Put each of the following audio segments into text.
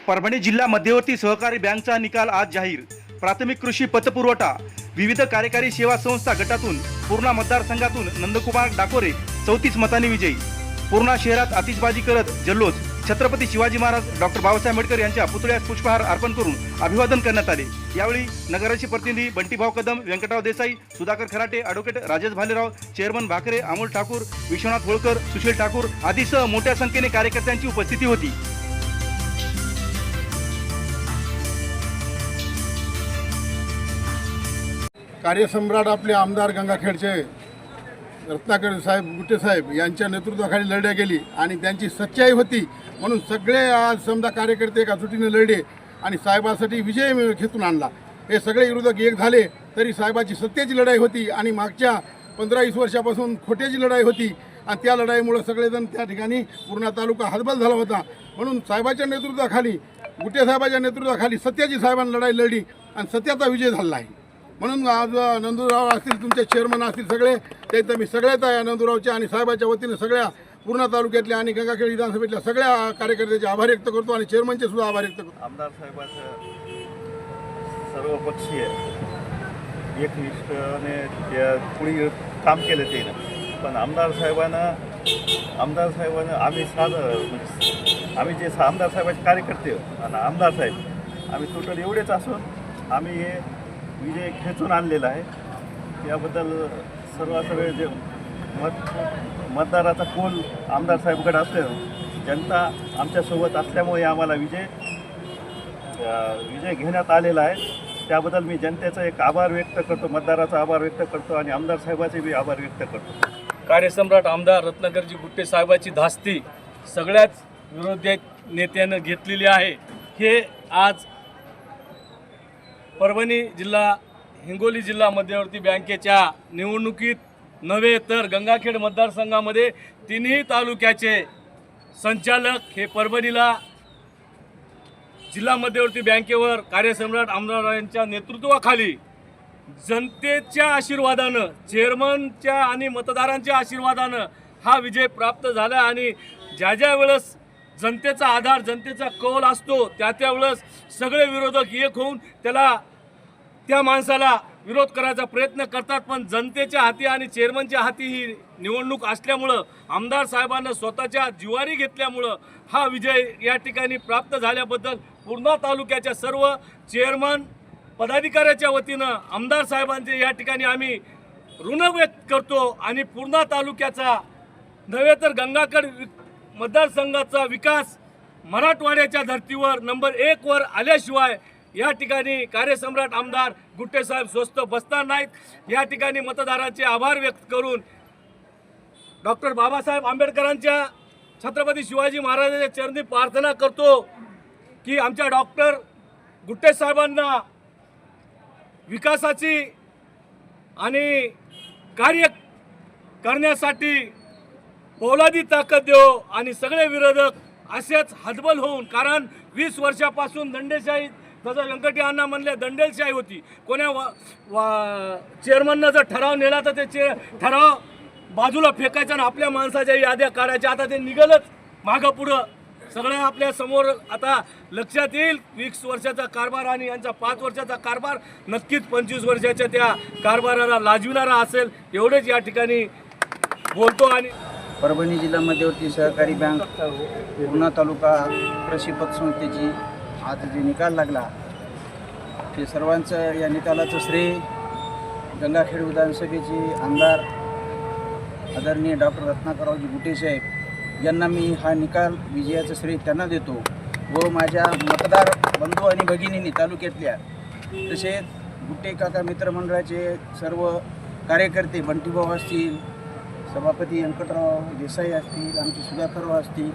परभणी जिल्हा मध्यवर्ती सहकारी बँकचा निकाल आज जाहीर। प्राथमिक कृषी पतपुरवठा विविध कार्यकारी सेवा संस्था गटातून पूर्णा मतदारसंघातून नंदकुमार डाकोरे 34 मतांनी विजयी। पूर्णा शहरात आतिषबाजी करत जल्लोष, छत्रपती शिवाजी महाराज डॉक्टर बाबासाहेब आंबेडकर यांच्या पुतळ्यास पुष्पहार अर्पण करून अभिवादन करण्यात आले। यावेळी नगराचे प्रतिनिधी बंटीभाऊ कदम, व्यंकटराव देसाई, सुधाकर खराटे, ॲडव्होकेट राजेश भालेराव, चेअरमन भाकरे, अमोल ठाकूर, विश्वनाथ होळकर, सुशील ठाकूर आदीसह मोठ्या संख्येने कार्यकर्त्यांची उपस्थिती होती। कार्यसम्राट आपले आमदार गंगाखेडचे रत्नाकर साहेब, गुट्टे साहेब यांच्या नेतृत्वाखाली लढ्या गेली आणि त्यांची सच्चाई होती म्हणून सगळे आज समजा कार्यकर्ते एका सुटीने लढले आणि साहेबासाठी विजय खेचून आणला। हे सगळे विरोधक एक झाले तरी साहेबाची सत्तेची लढाई होती आणि मागच्या 15-20 वर्षापासून खोट्याची लढाई होती आणि त्या लढाईमुळे सगळेजण त्या ठिकाणी पूर्णा तालुका हतबल झाला होता। म्हणून साहेबाच्या नेतृत्वाखाली, गुट्टे साहेबाच्या नेतृत्वाखाली सत्याची साहेबांनी लढाई लढली आणि सत्याचा विजय झाला आहे। म्हणून आज नंदुराव असतील, तुमचे चेअरमन असतील, सगळे ते तर मी सगळ्याच नंदुरावच्या आणि साहेबाच्या वतीने सगळ्या पूर्णा तालुक्यातल्या आणि गंगाखेड विधानसभेतल्या सगळ्या कार्यकर्त्याचे आभार व्यक्त करतो आणि चेअरमनचे सुद्धा आभार व्यक्त करतो। आमदार साहेबाचं सर्वपक्षीय एकनिष्ठने पुढे काम केलं ते ना, पण आमदार साहेबांना आम्ही आम्ही जे आमदार साहेबाचे कार्यकर्ते आणि आमदार साहेब आम्ही टोटल एवढेच असून आम्ही हे विजय खेचून आणलेला आहे। याबद्दल सगळे जे मतदाराचा कोल आमदार साहेबकडे असल्यानं जनता आमच्यासोबत असल्यामुळे आम्हाला विजय घेण्यात आलेला आहे। त्याबद्दल मी जनतेचा एक आभार व्यक्त करतो, मतदाराचा आभार व्यक्त करतो आणि आमदार साहेबाचे बी आभार व्यक्त करतो। कार्यसम्राट आमदार रत्नाकरजी गुट्टे साहेबाची धास्ती सगळ्याच विरोधी नेत्यानं घेतलेली आहे। हे आज परभणी जिल्हा, हिंगोली जिल्हा मध्यवर्ती बँकेच्या निवडणुकीत नव्हे तर गंगाखेड मतदारसंघामध्ये तिन्ही तालुक्याचे संचालक हे परभणीला जिल्हा मध्यवर्ती बँकेवर कार्यसम्राट आमदार यांच्या नेतृत्वाखाली जनतेच्या आशीर्वादानं, चेअरमनच्या आणि मतदारांच्या आशीर्वादानं हा विजय प्राप्त झाला आणि ज्या वेळेस जनतेचा आधार, जनतेचा कौल असतो त्या वेळेस सगळे विरोधक एक होऊन त्या माणसाला विरोध करायचा प्रयत्न करतात, पण जनतेच्या हाती आणि चेअरमनच्या हाती ही निवडणूक असल्यामुळं, आमदार साहेबांना स्वतःच्या जिवारी घेतल्यामुळं हा विजय या ठिकाणी प्राप्त झाल्याबद्दल पूर्णा तालुक्याच्या सर्व चेअरमन पदाधिकाऱ्याच्या वतीनं आमदार साहेबांचे या ठिकाणी आम्ही ऋण व्यक्त करतो आणि पूर्णा तालुक्याचा नव्हे तर गंगाखेड मतदारसंघाचा विकास मराठवाड्याच्या धर्तीवर नंबर 1 वर आल्याशिवाय या ठिकाणी कार्यसम्राट आमदार गुट्टे साहेब स्वस्थ बसणार नाहीत। या ठिकाणी मतदारांचे आभार व्यक्त करून डॉक्टर बाबासाहेब आंबेडकरांच्या, छत्रपती शिवाजी महाराजांच्या चरणी प्रार्थना करतो की आमच्या डॉक्टर गुट्टे साहेबांना विकासाची आणि कार्य करण्यासाठी पोलादी ताकद देव आणि सगळे विरोधक असेच हतबल होऊन, कारण 20 वर्षापासून दंडेशाही, जसं व्यंकटी अण्णा म्हणले दंडेलशाही होती, कोण्या चेअरमननं जर ठराव नेला तर ते ठराव बाजूला फेकायचा आणि आपल्या माणसाच्या याद्या काढायच्या। आता ते निघालच मागं पुढं सगळं आपल्या समोर आता लक्षात येईल। 20 वर्षाचा कारभार आणि यांचा 5 वर्षाचा कारभार नक्कीच 25 वर्षाच्या त्या कारभाराला लाजविणारा असेल, एवढेच या ठिकाणी बोलतो। आणि परभणी जिल्हा मध्यवर्ती सहकारी बँक पूर्णा तालुका कृषी पतसंस्थेची आज जे निकाल लागला ते सर्वांचं, या निकालाचं श्रेय गंगाखेड विधानसभेचे आमदार आदरणीय डॉक्टर रत्नाकररावजी गुट्टे साहेब यांना मी हा निकाल विजयाचं श्रेय त्यांना देतो व माझ्या मतदार बंधू आणि भगिनींनी तालुक्यातल्या, तसेच गुट्टे काका मित्रमंडळाचे सर्व कार्यकर्ते, बंटीभाऊ असतील, सभापती व्यंकटराव देसाई असतील, आमचे सुधाकरराव असतील,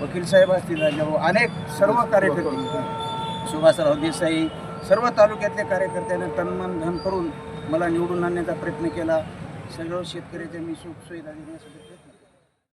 वकील साहेब असतील, राजाभाऊ, अनेक सर्व कार्यकर्ते, सुभाषराव देसाई, सर्व तालुक्यातल्या कार्यकर्त्यांना तनमन धन करून मला निवडून आणण्याचा प्रयत्न केला। सर्व शेतकऱ्याच्या मी सुखसुविधा देण्यासाठी